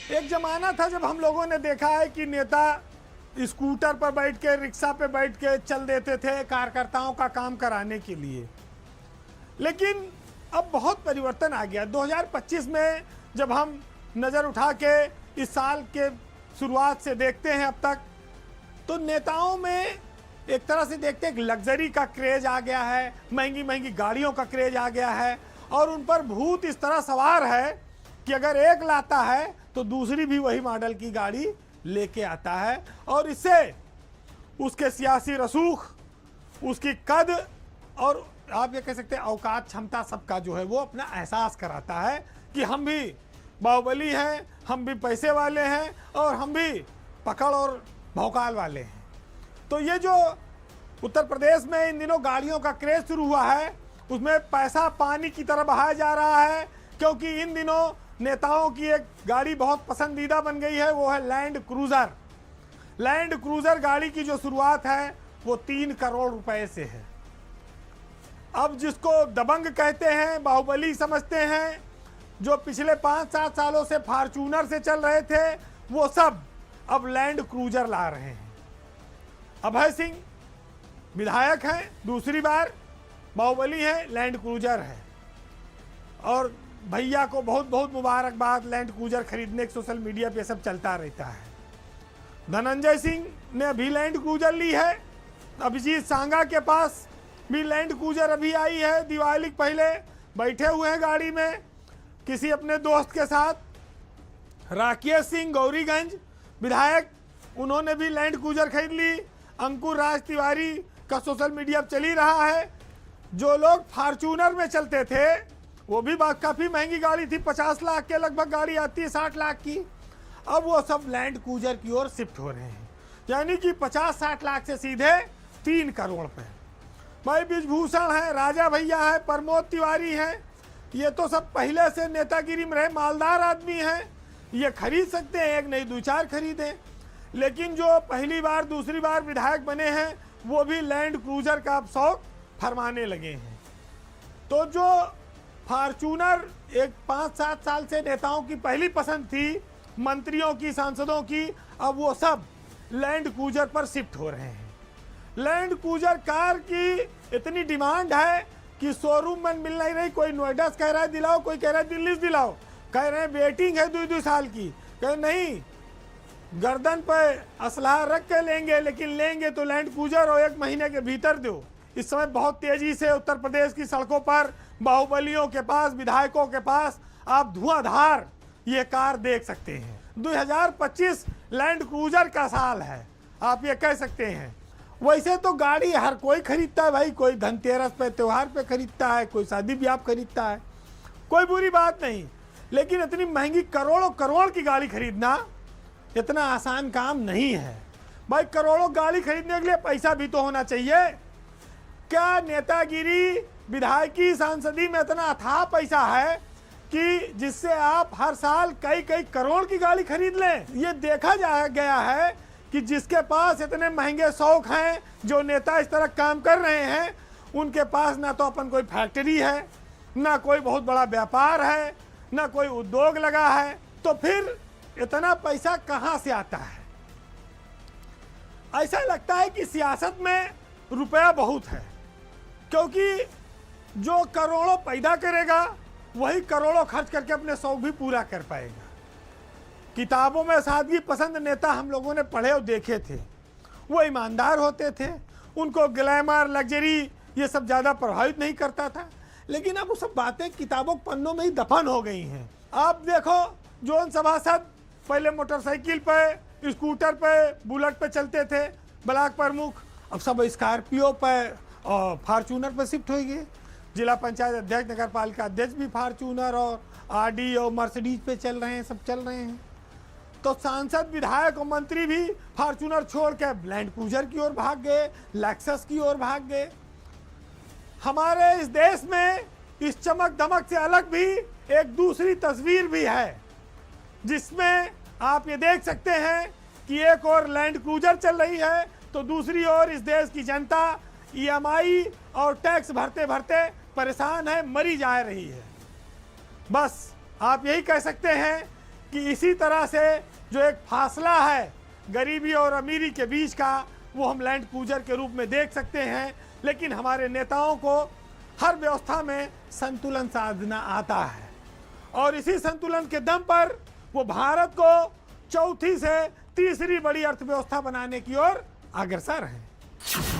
एक जमाना था जब हम लोगों ने देखा है कि नेता स्कूटर पर बैठ के, रिक्शा पे बैठ के चल देते थे कार्यकर्ताओं का काम कराने के लिए। लेकिन अब बहुत परिवर्तन आ गया। 2025 में जब हम नज़र उठा के इस साल के शुरुआत से देखते हैं अब तक, तो नेताओं में एक तरह से देखते हैं एक लग्जरी का क्रेज आ गया है, महंगी महंगी गाड़ियों का क्रेज आ गया है, और उन पर भूत इस तरह सवार है कि अगर एक लाता है तो दूसरी भी वही मॉडल की गाड़ी लेके आता है, और इससे उसके सियासी रसूख, उसकी कद, और आप ये कह सकते हैं औकात क्षमता सबका जो है वो अपना एहसास कराता है कि हम भी बाहुबली हैं, हम भी पैसे वाले हैं, और हम भी पकड़ और भौकाल वाले हैं। तो ये जो उत्तर प्रदेश में इन दिनों गाड़ियों का क्रेज शुरू हुआ है, उसमें पैसा पानी की तरह बहाया जा रहा है, क्योंकि इन दिनों नेताओं की एक गाड़ी बहुत पसंदीदा बन गई है, वो है लैंड क्रूजर। लैंड क्रूजर गाड़ी की जो शुरुआत है वो 3 करोड़ रुपए से है। अब जिसको दबंग कहते हैं, बाहुबली समझते हैं, जो पिछले 5-7 सालों से फॉर्च्यूनर से चल रहे थे, वो सब अब लैंड क्रूजर ला रहे हैं। अभय सिंह विधायक हैं, दूसरी बार बाहुबली है, लैंड क्रूजर है, और भैया को बहुत बहुत मुबारकबाद लैंड क्रूजर खरीदने के। सोशल मीडिया पे सब चलता रहता है। धनंजय सिंह ने अभी लैंड क्रूजर ली है, अभिजीत सांगा के पास भी लैंड क्रूजर अभी आई है, दिवाली पहले बैठे हुए हैं गाड़ी में किसी अपने दोस्त के साथ। राकेश सिंह गौरीगंज विधायक, उन्होंने भी लैंड क्रूजर खरीद ली। अंकुर राज तिवारी का सोशल मीडिया पर चल ही रहा है। जो लोग फॉर्च्यूनर में चलते थे, वो भी काफ़ी महंगी गाड़ी थी, 50 लाख के लगभग गाड़ी आती है, 60 लाख की, अब वो सब लैंड क्रूजर की ओर शिफ्ट हो रहे हैं। यानी कि 50-60 लाख से सीधे 3 करोड़ पे। भाई ब्रिजभूषण है, राजा भैया है, प्रमोद तिवारी हैं, ये तो सब पहले से नेतागिरी में रहे, मालदार आदमी हैं, ये खरीद सकते हैं, एक नहीं 2-4 खरीदें। लेकिन जो पहली बार दूसरी बार विधायक बने हैं, वो भी लैंड क्रूजर का अब शौक फरमाने लगे हैं। तो जो फॉर्च्यूनर एक 5-7 साल से नेताओं की पहली पसंद थी, मंत्रियों की, सांसदों की, अब वो सब लैंड क्रूजर पर शिफ्ट हो रहे हैं। लैंड क्रूजर कार की इतनी डिमांड है कि शोरूम में मिल नहीं रही। कोई नोएडा से कह रहा है दिलाओ, कोई कह रहा है दिल्ली से दिलाओ, कह रहे हैं वेटिंग है 2-2 साल की, कह नहीं गर्दन पे असलहा रख के लेंगे, लेकिन लेंगे तो लैंड क्रूजर और 1 महीने के भीतर दो। इस समय बहुत तेजी से उत्तर प्रदेश की सड़कों पर बाहुबलियों के पास, विधायकों के पास आप धुआंधार ये कार देख सकते हैं। 2025 लैंड क्रूजर का साल है, आप ये कह सकते हैं। वैसे तो गाड़ी हर कोई खरीदता है भाई, कोई धनतेरस पे, त्योहार पे खरीदता है, कोई शादी ब्याह खरीदता है, कोई बुरी बात नहीं। लेकिन इतनी महंगी करोड़ों करोड़ की गाड़ी खरीदना इतना आसान काम नहीं है भाई। करोड़ों गाड़ी खरीदने के लिए पैसा भी तो होना चाहिए। क्या नेतागिरी, विधायकी, सांसदी में इतना अथाह पैसा है कि जिससे आप हर साल कई कई करोड़ की गाड़ी खरीद लें? ये देखा गया है कि जिसके पास इतने महंगे शौक हैं, जो नेता इस तरह काम कर रहे हैं, उनके पास ना तो अपन कोई फैक्ट्री है, ना कोई बहुत बड़ा व्यापार है, ना कोई उद्योग लगा है, तो फिर इतना पैसा कहाँ से आता है? ऐसा लगता है कि सियासत में रुपया बहुत है, क्योंकि जो करोड़ों पैदा करेगा वही करोड़ों खर्च करके अपने शौक भी पूरा कर पाएगा। किताबों में सादगी पसंद नेता हम लोगों ने पढ़े और देखे थे, वो ईमानदार होते थे, उनको ग्लैमर, लग्जरी ये सब ज़्यादा प्रभावित नहीं करता था। लेकिन अब वो सब बातें किताबों के पन्नों में ही दफन हो गई हैं। आप देखो, जौन सभासद पहले मोटरसाइकिल पे, स्कूटर पे, बुलेट पे चलते थे, ब्लॉक प्रमुख, अब सब स्कॉर्पियो पे और फॉर्च्यूनर पे शिफ्ट हो गए। जिला पंचायत अध्यक्ष, नगर पालिका अध्यक्ष भी फॉर्च्यूनर और आरडी और मर्सिडीज पे चल रहे हैं, सब चल रहे हैं। तो सांसद, विधायक और मंत्री भी फॉर्च्यूनर छोड़ के लैंड क्रूजर की ओर भाग गए, लेक्सस की ओर भाग गए। हमारे इस देश में इस चमक दमक से अलग भी एक दूसरी तस्वीर भी है, जिसमें आप ये देख सकते हैं कि एक और लैंड क्रूजर चल रही है, तो दूसरी ओर इस देश की जनता ईएमआई और टैक्स भरते भरते परेशान है, मरी जा रही है। बस आप यही कह सकते हैं कि इसी तरह से जो एक फासला है गरीबी और अमीरी के बीच का, वो हम लैंड क्रूजर के रूप में देख सकते हैं। लेकिन हमारे नेताओं को हर व्यवस्था में संतुलन साधना आता है और इसी संतुलन के दम पर वो भारत को चौथी से तीसरी बड़ी अर्थव्यवस्था बनाने की ओर अग्रसर है।